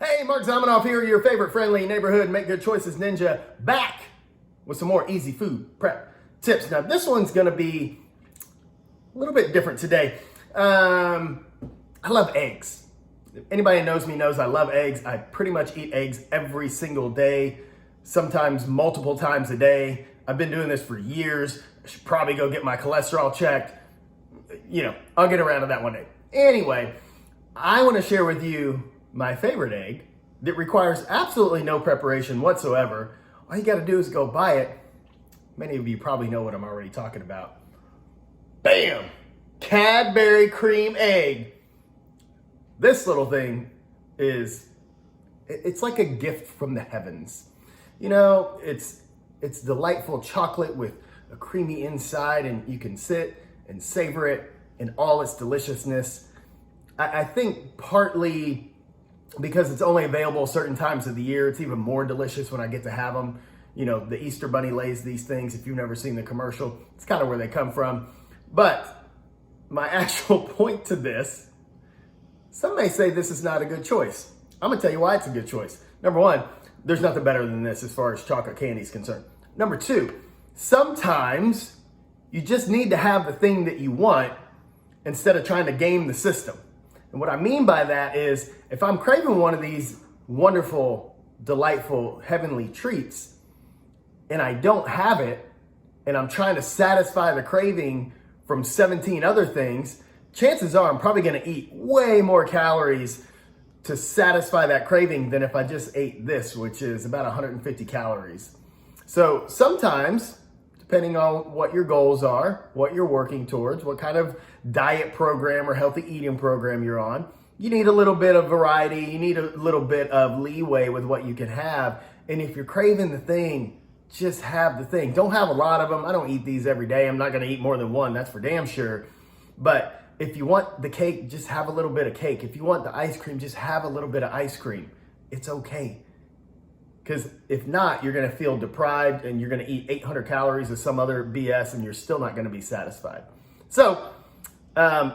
Hey, Mark Zamanoff here, your favorite friendly neighborhood Make Good Choices Ninja, back with some more easy food prep tips. Now, this one's gonna be a little bit different today. I love eggs. If anybody knows me knows I love eggs. I pretty much eat eggs every single day, sometimes multiple times a day. I've been doing this for years. I should probably go get my cholesterol checked. You know, I'll get around to that one day. Anyway, I wanna share with you my favorite egg that requires absolutely no preparation whatsoever. All you gotta do is go buy it. Many of you probably know what I'm already talking about. Bam! Cadbury cream egg. This little thing it's like a gift from the heavens. You know, it's delightful chocolate with a creamy inside, and you can sit and savor it in all its deliciousness. I think partly because it's only available certain times of the year, it's even more delicious when I get to have them. You know, the Easter Bunny lays these things. If you've never seen the commercial, it's kind of where they come from. But my actual point to this, some may say this is not a good choice. I'm gonna tell you why it's a good choice. Number one, there's nothing better than this as far as chocolate candy is concerned. Number two, sometimes you just need to have the thing that you want instead of trying to game the system. And what I mean by that is, if I'm craving one of these wonderful, delightful, heavenly treats, and I don't have it, and I'm trying to satisfy the craving from 17 other things, chances are I'm probably gonna eat way more calories to satisfy that craving than if I just ate this, which is about 150 calories. So sometimes, depending on what your goals are, what you're working towards, what kind of diet program or healthy eating program you're on, you need a little bit of variety, you need a little bit of leeway with what you can have. And if you're craving the thing, just have the thing. Don't have a lot of them. I don't eat these every day. I'm not gonna eat more than one, that's for damn sure. But if you want the cake, just have a little bit of cake. If you want the ice cream, just have a little bit of ice cream. It's okay. Because if not, you're gonna feel deprived and you're gonna eat 800 calories of some other BS and you're still not gonna be satisfied. So,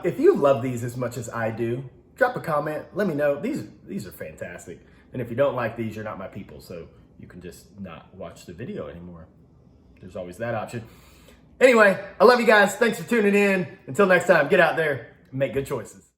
if you love these as much as I do, drop a comment, let me know. These are fantastic. And if you don't like these, you're not my people, so you can just not watch the video anymore. There's always that option. Anyway, I love you guys. Thanks for tuning in. Until next time, get out there and make good choices.